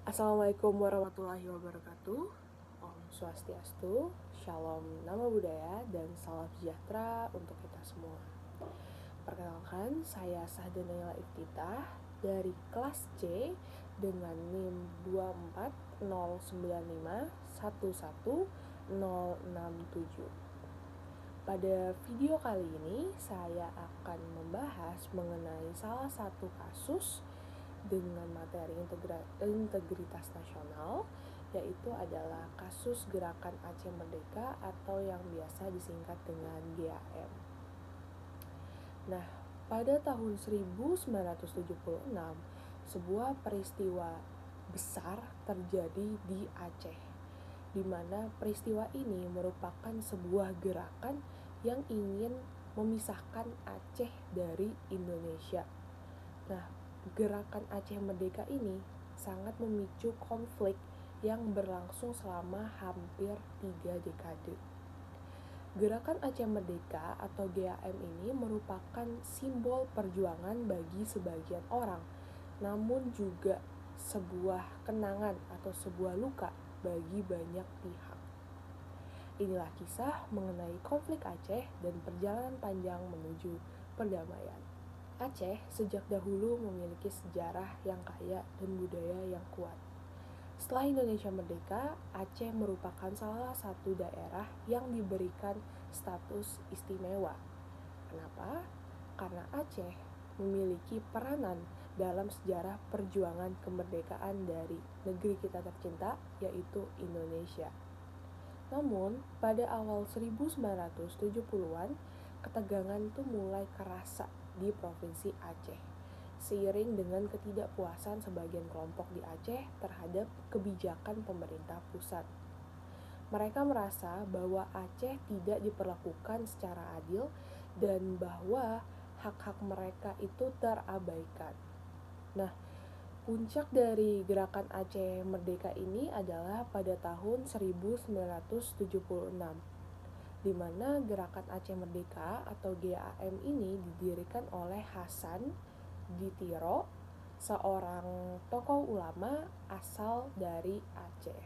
Assalamualaikum warahmatullahi wabarakatuh. Om Swastiastu, Shalom Nama Budaya, dan salam sejahtera untuk kita semua. Perkenalkan, saya Sahda Naila Iftitah dari kelas C dengan NIM 24095111067. Pada video kali ini, saya akan membahas mengenai salah satu kasus dengan materi integritas nasional, yaitu adalah kasus Gerakan Aceh Merdeka atau yang biasa disingkat dengan GAM. Nah, pada tahun 1976, sebuah peristiwa besar terjadi di Aceh, di mana peristiwa ini merupakan sebuah gerakan yang ingin memisahkan Aceh dari Indonesia. Nah, Gerakan Aceh Merdeka ini sangat memicu konflik yang berlangsung selama hampir 3 dekade. Gerakan Aceh Merdeka atau GAM ini merupakan simbol perjuangan bagi sebagian orang, namun juga sebuah kenangan atau sebuah luka bagi banyak pihak. Inilah kisah mengenai konflik Aceh dan perjalanan panjang menuju perdamaian. Aceh sejak dahulu memiliki sejarah yang kaya dan budaya yang kuat. Setelah Indonesia merdeka, Aceh merupakan salah satu daerah yang diberikan status istimewa. Kenapa? Karena Aceh memiliki peranan dalam sejarah perjuangan kemerdekaan dari negeri kita tercinta, yaitu Indonesia. Namun, pada awal 1970-an, ketegangan itu mulai kerasa di Provinsi Aceh seiring dengan ketidakpuasan sebagian kelompok di Aceh terhadap kebijakan pemerintah pusat. Mereka merasa bahwa Aceh tidak diperlakukan secara adil dan bahwa hak-hak mereka itu terabaikan. Nah, puncak dari Gerakan Aceh Merdeka ini adalah pada tahun 1976, di mana Gerakan Aceh Merdeka atau GAM ini didirikan oleh Hasan Ditiro, seorang tokoh ulama asal dari Aceh.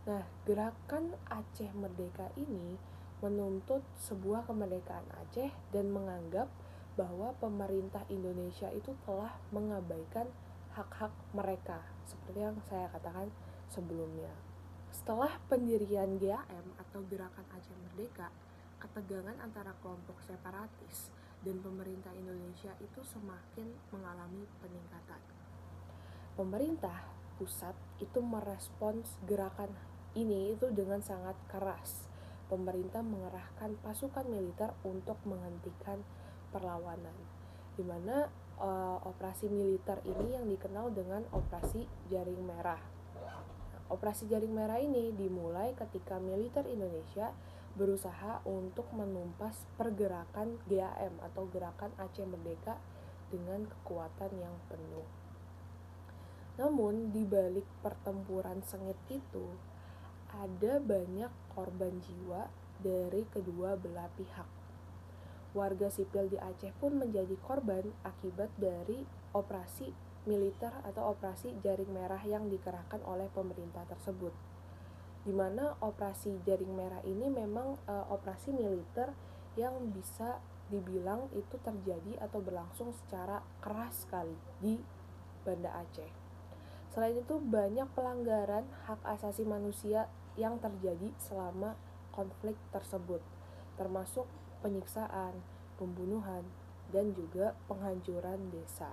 Nah, Gerakan Aceh Merdeka ini menuntut sebuah kemerdekaan Aceh dan menganggap bahwa pemerintah Indonesia itu telah mengabaikan hak-hak mereka, seperti yang saya katakan sebelumnya. Setelah pendirian GAM atau Gerakan Aceh Merdeka, ketegangan antara kelompok separatis dan pemerintah Indonesia itu semakin mengalami peningkatan. Pemerintah pusat itu merespons gerakan ini itu dengan sangat keras. Pemerintah mengerahkan pasukan militer untuk menghentikan perlawanan, di mana operasi militer ini yang dikenal dengan Operasi Jaring Merah. Operasi Jaring Merah ini dimulai ketika militer Indonesia berusaha untuk menumpas pergerakan GAM atau Gerakan Aceh Merdeka dengan kekuatan yang penuh. Namun di balik pertempuran sengit itu ada banyak korban jiwa dari kedua belah pihak. Warga sipil di Aceh pun menjadi korban akibat dari operasi militer atau operasi Jaring Merah yang dikerahkan oleh pemerintah tersebut. Di mana operasi Jaring Merah ini memang operasi militer yang bisa dibilang itu terjadi atau berlangsung secara keras sekali di Banda Aceh. Selain itu, banyak pelanggaran hak asasi manusia yang terjadi selama konflik tersebut, termasuk penyiksaan, pembunuhan, dan juga penghancuran desa.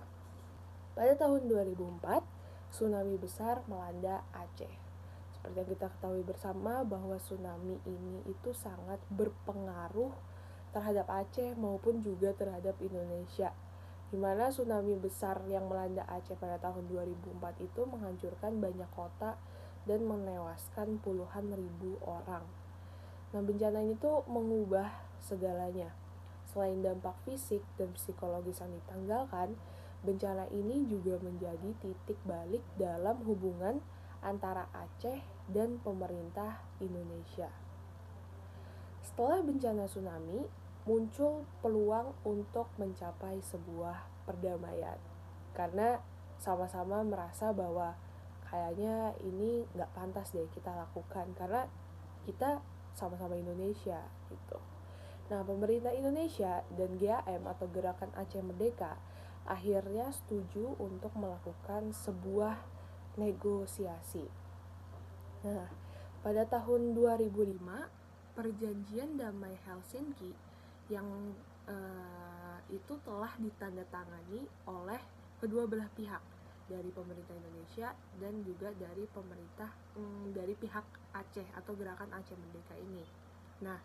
Pada tahun 2004, tsunami besar melanda Aceh. Seperti yang kita ketahui bersama bahwa tsunami ini itu sangat berpengaruh terhadap Aceh maupun juga terhadap Indonesia, di mana tsunami besar yang melanda Aceh pada tahun 2004 itu menghancurkan banyak kota dan menewaskan puluhan ribu orang. Nah, bencana ini tuh mengubah segalanya. Selain dampak fisik dan psikologis yang ditanggalkan, bencana ini juga menjadi titik balik dalam hubungan antara Aceh dan pemerintah Indonesia. Setelah bencana tsunami, muncul peluang untuk mencapai sebuah perdamaian. Karena sama-sama merasa bahwa kayaknya ini nggak pantas deh kita lakukan karena kita sama-sama Indonesia gitu. Nah, pemerintah Indonesia dan GAM atau Gerakan Aceh Merdeka akhirnya setuju untuk melakukan sebuah negosiasi. Nah, pada tahun 2005, Perjanjian Damai Helsinki yang itu telah ditandatangani oleh kedua belah pihak, dari pemerintah Indonesia dan juga dari pemerintah dari pihak Aceh atau Gerakan Aceh Merdeka ini. Nah,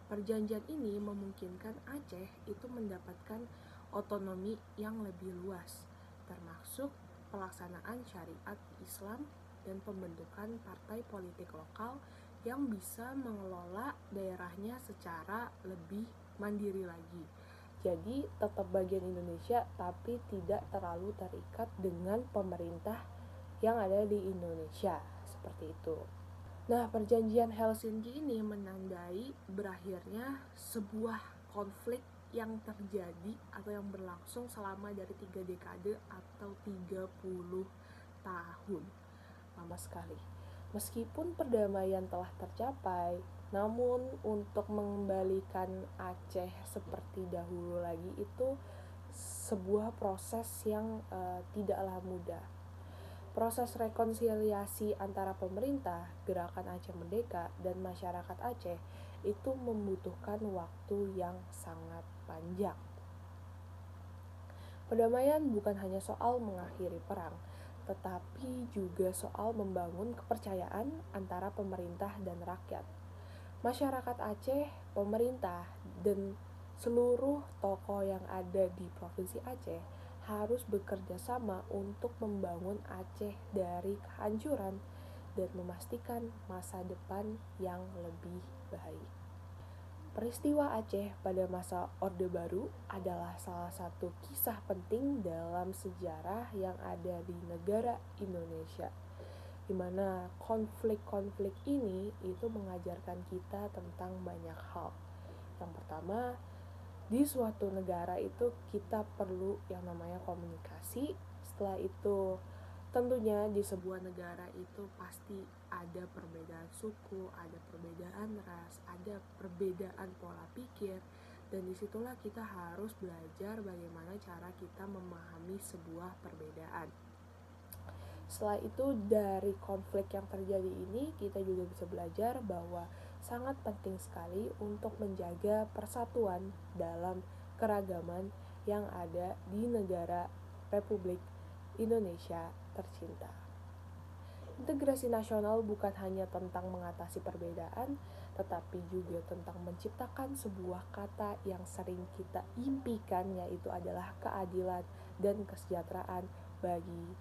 perjanjian ini memungkinkan Aceh itu mendapatkan otonomi yang lebih luas, termasuk pelaksanaan syariat Islam dan pembentukan partai politik lokal yang bisa mengelola daerahnya secara lebih mandiri lagi. Jadi tetap bagian Indonesia tapi tidak terlalu terikat dengan pemerintah yang ada di Indonesia, seperti itu. Nah, perjanjian Helsinki ini menandai berakhirnya sebuah konflik yang terjadi atau yang berlangsung selama dari 3 dekade atau 30 tahun. Lama sekali. Meskipun perdamaian telah tercapai, namun untuk mengembalikan Aceh seperti dahulu lagi itu sebuah proses yang tidaklah mudah. Proses rekonsiliasi antara pemerintah, Gerakan Aceh Merdeka, dan masyarakat Aceh itu membutuhkan waktu yang sangat panjang. Perdamaian bukan hanya soal mengakhiri perang, tetapi juga soal membangun kepercayaan antara pemerintah dan rakyat. Masyarakat Aceh, pemerintah, dan seluruh tokoh yang ada di Provinsi Aceh harus bekerja sama untuk membangun Aceh dari kehancuran dan memastikan masa depan yang lebih baik. Peristiwa Aceh pada masa Orde Baru adalah salah satu kisah penting dalam sejarah yang ada di negara Indonesia, di mana konflik-konflik ini itu mengajarkan kita tentang banyak hal. Yang pertama, di suatu negara itu kita perlu yang namanya komunikasi. Setelah itu, tentunya di sebuah negara itu pasti ada perbedaan suku, ada perbedaan ras, ada perbedaan pola pikir, dan disitulah kita harus belajar bagaimana cara kita memahami sebuah perbedaan. Setelah itu, dari konflik yang terjadi ini kita juga bisa belajar bahwa sangat penting sekali untuk menjaga persatuan dalam keragaman yang ada di negara Republik Indonesia tercinta. Integrasi nasional bukan hanya tentang mengatasi perbedaan, tetapi juga tentang menciptakan sebuah kata yang sering kita impikan, yaitu adalah keadilan dan kesejahteraan bagi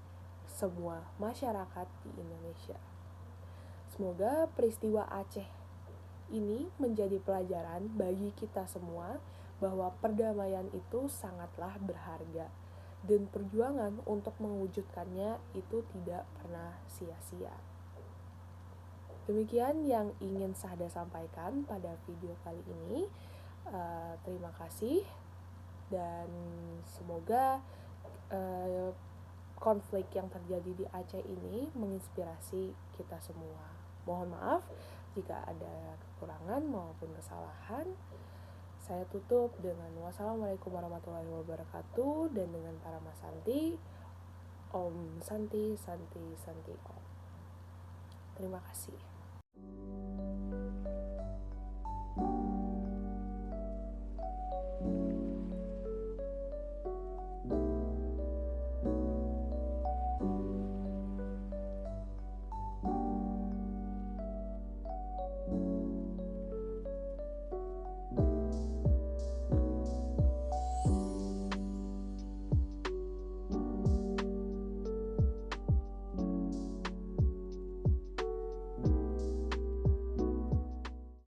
semua masyarakat di Indonesia. Semoga peristiwa Aceh ini menjadi pelajaran bagi kita semua bahwa perdamaian itu sangatlah berharga dan perjuangan untuk mewujudkannya itu tidak pernah sia-sia. Demikian yang ingin Sahda sampaikan pada video kali ini. Terima kasih dan semoga konflik yang terjadi di Aceh ini menginspirasi kita semua. Mohon maaf jika ada kekurangan maupun kesalahan. Saya tutup dengan wassalamualaikum warahmatullahi wabarakatuh dan dengan para Mas Santi. Om Santi, Santi, Santi Om. Terima kasih.